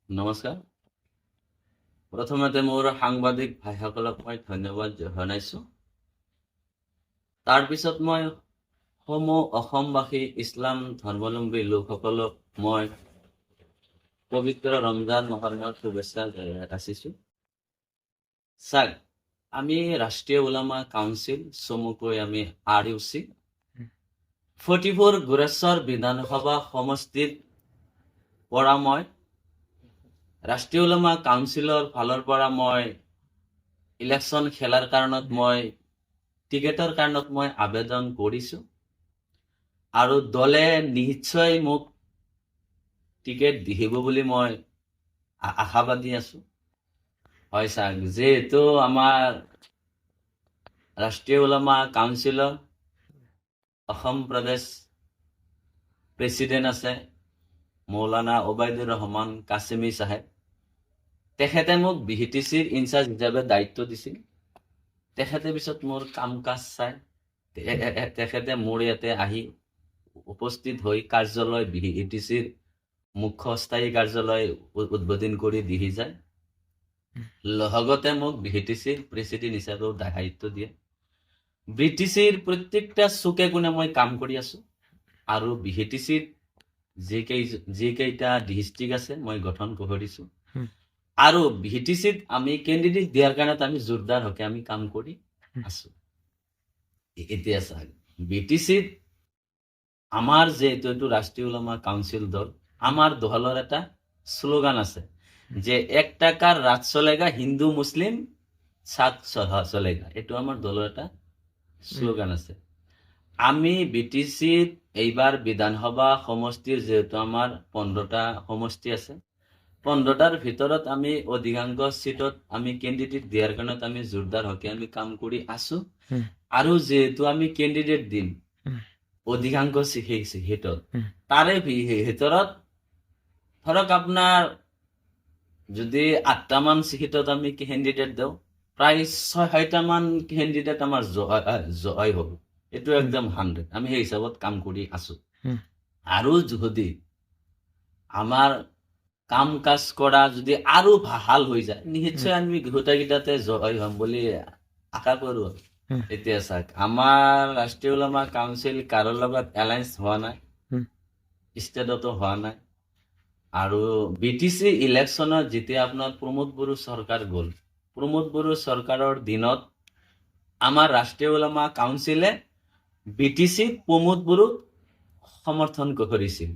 নমস্কাৰ। প্ৰথমতে মোৰ সাংবাদিক ভাইসকলক মই ধন্যবাদ জনাইছোঁ। তাৰপিছত মই সমূহ অসমবাসী ইছলাম ধৰ্মাৱলম্বী লোকসকলক মই পবিত্ৰ ৰমজান মাহৰ শুভেচ্ছা যাচিছোঁ। চাওক, আমি ৰাষ্ট্ৰীয় ওলামা কাউন্সিল, চমুকৈ আমি RUC 44 গোৰেশ্বৰ বিধানসভা সমষ্টিৰ পৰা মই ৰাষ্ট্ৰীয় ওলামা কাউন্সিলৰ ফালৰ পৰা মই ইলেকশ্যন খেলাৰ কাৰণত মই টিকেটৰ কাৰণত মই আবেদন কৰিছোঁ আৰু দলে নিশ্চয় মোক টিকেট দিব বুলি মই আশাবাদী আছোঁ। হয় চাওক, যেহেতু আমাৰ ৰাষ্ট্ৰীয় ওলামা কাউন্সিলৰ অসম প্ৰদেশ প্ৰেচিডেণ্ট আছে মৌলানা ওবায়দুৰ ৰহমান কাছিমি চাহেব। তেখেতে মোক BTCৰ ইনচাৰ্জ হিচাপে দায়িত্ব দিছিল। তেখেতে পিছত মোৰ কাম কাজ চাই তেখেতে মোৰ ইয়াতে আহি উপস্থিত হৈ কাৰ্যালয় BTCৰ মুখ্য স্থায়ী কাৰ্যালয় উদ্বোধন কৰি দিহি যায়। লগতে মোক BTCৰ প্ৰেচিডেণ্ট হিচাপেও দায়িত্ব দিয়ে। BTCৰ প্ৰত্যেকটা চুকে কোণে মই কাম কৰি আছো আৰু BTCৰ যিকেইটা ডিষ্ট্ৰিক্ট আছে মই গঠন কৰিছো আৰু BTCত আমি কেণ্ডিডেট দিয়াৰ কাৰণে আমি জোৰদাৰ হকে আমি কাম কৰি আছো। এতিয়া চাওক, BTCত আমাৰ যেহেতু এইটো ৰাষ্ট্ৰীয় ওলামা কাউন্সিল দল, আমাৰ দলৰ এটা শ্লোগান আছে যে 1 টাকাৰ ৰাত চলেগা, হিন্দু মুসলিম সাথ চলেগা। এইটো আমাৰ দলৰ এটা শ্লোগান আছে। আমি BTCত এইবাৰ বিধানসভা সমষ্টিৰ যেহেতু আমাৰ 15টা সমষ্টি আছে, 15টাৰ ভিতৰত আমি অধিকাংশ সিটত আমি কেণ্ডিডেট দিয়াৰ কাৰণে আমি জোৰদাৰ হকে আমি কাম কৰি আছো আৰু যেহেতু আমি কেণ্ডিডেট দিম অধিকাংশ সিটত, তাৰে ভিতৰত ধৰক আপোনাৰ যদি 8টা মান সিটত আমি কেণ্ডিডেট দিওঁ, প্ৰায় 6টা মান কেণ্ডিডেট আমাৰ জয় হ'ব। এইটো একদম 100, আমি সেই হিচাপত কাম কৰি আছো। আৰু যদি আমাৰ কাম কাজ কৰা যদি আৰু ভাল হৈ যায়, নিশ্চয় আমি গোটেইকেইটাতে জয় হ'ম বুলি আশা কৰো। এতিয়া চাওক, আমাৰ ৰাষ্ট্ৰীয় ওলামা কাউন্সিল কাৰোৰ লগত এলায়েন্স হোৱা নাই, ষ্টেটতো হোৱা নাই। আৰু BTC ইলেকশ্যনত যেতিয়া আপোনাৰ প্ৰমোদ বড়ো চৰকাৰ গ'ল, প্ৰমোদ বড়ো চৰকাৰৰ দিনত আমাৰ ৰাষ্ট্ৰীয় ওলামা কাউন্সিলে BTC প্ৰমোদ বড়োক সমৰ্থন কৰিছিল।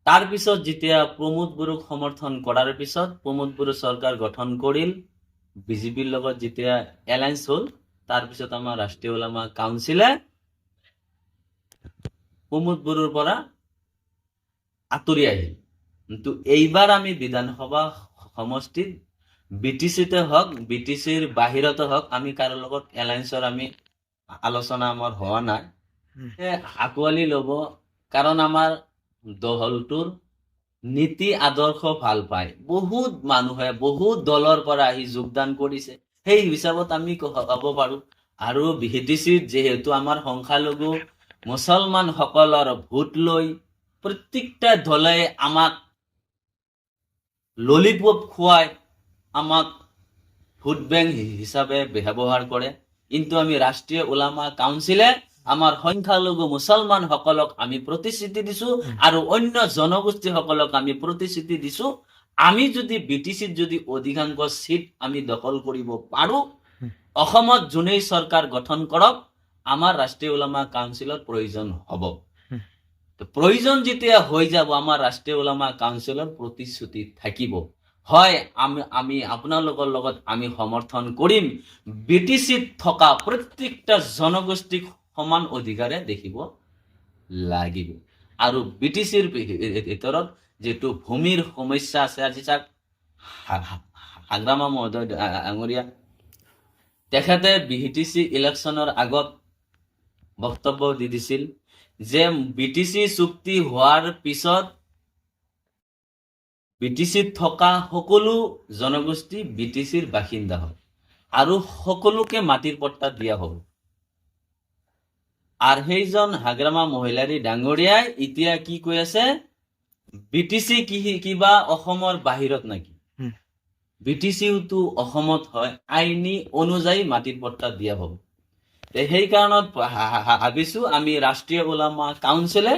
তাৰ পিছত যেতিয়া প্ৰমোদ বড়োক সমৰ্থন কৰাৰ পিছত প্ৰমোদ বড়ো চৰকাৰ গঠন কৰিল, BJPৰ লগত যেতিয়া এলায়েন্স হ'ল, তাৰ পিছত আমাৰ ৰাষ্ট্ৰীয় ওলামা কাউন্সিলে প্ৰমোদ বড়োৰ পৰা আঁতৰি আহিল। কিন্তু এইবাৰ আমি বিধানসভা সমষ্টিত BTCতে হওক, BTCৰ বাহিৰতে হওক, আমি কাৰোৰ লগত এলায়েন্সৰ আমি আলোচনা আমাৰ হোৱা নাই। আঁকোৱালি ল'ব, কাৰণ আমাৰ দলটোৰ নীতি আদৰ্শ ভাল পায়। বহুত মানুহে বহুত দলৰ পৰা আহি যোগদান কৰিছে, সেই হিচাপত আমি ক'ব পাৰো। আৰু BTCত যেহেতু আমাৰ সংখ্যালঘু মুছলমান সকলৰ ভোট লৈ প্ৰত্যেকটা দলে আমাক ললিপপ খুৱাই আমাক ভোট বেংক হিচাপে ব্যৱহাৰ কৰে, কিন্তু আমি ৰাষ্ট্ৰীয় ওলামা কাউন্সিলে আমাৰ সংখ্যালঘু মুছলমান সকলক আমি প্ৰতিশ্ৰুতি দিছো আৰু অন্য জনগোষ্ঠী সকলক আমি প্ৰতিশ্ৰুতি দিছো, আমি যদি BTCত যদি অধিকাংশ সিট আমি দখল কৰিব পাৰো, অসমত যোনেই চৰকাৰ গঠন কৰক, আমাৰ ৰাষ্ট্ৰীয় ওলামা কাউন্সিলৰ প্ৰয়োজন হ'ব। প্ৰয়োজন যেতিয়া হৈ যাব, আমাৰ ৰাষ্ট্ৰীয় ওলামা কাউন্সিলৰ প্ৰতিশ্ৰুতি থাকিব। হয়, আমি আপোনালোকৰ লগত আমি সমৰ্থন কৰিম, BTCত থকা প্ৰত্যেকটা জনগোষ্ঠীক সমান অধিকাৰে দেখিব লাগিব। আৰু BTCৰ ভিতৰত যেটো ভূমিৰ সমস্যা আছে, আজি চাওক হাগ্ৰামা মহোদয় ডাঙৰীয়া তেখেতে BTC ইলেকশ্যনৰ আগত বক্তব্য দি দিছিল যে BTC চুক্তি হোৱাৰ পিছত BTCত থকা সকলো জনগোষ্ঠী BTCৰ বাসিন্দা হয় আৰু সকলোকে মাটিৰ পট্টা দিয়া হ'ব। আৰু সেইজন হাগ্ৰামা মহিলাৰী ডাঙৰীয়াই এতিয়া কি কৈ আছে BTC কিবা অসমৰ বাহিৰত নেকি? হুম। BTCওতো অসমত হয়, আইনী অনুযায়ী মাটিৰ পট্টা দিয়া হ'ব। সেই কাৰণত ভাবিছো আমি ৰাষ্ট্ৰীয় ওলামা কাউন্সিলে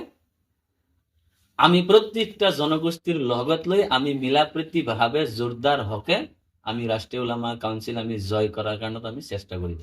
আমি প্ৰত্যেকটা জনগোষ্ঠীৰ লগত লৈ আমি মিলাপ্ৰীতি ভাৱে জোৰদাৰ হকে আমি ৰাষ্ট্ৰীয় ওলামা কাউন্সিল আমি জয় কৰাৰ কাৰণত আমি চেষ্টা কৰিম।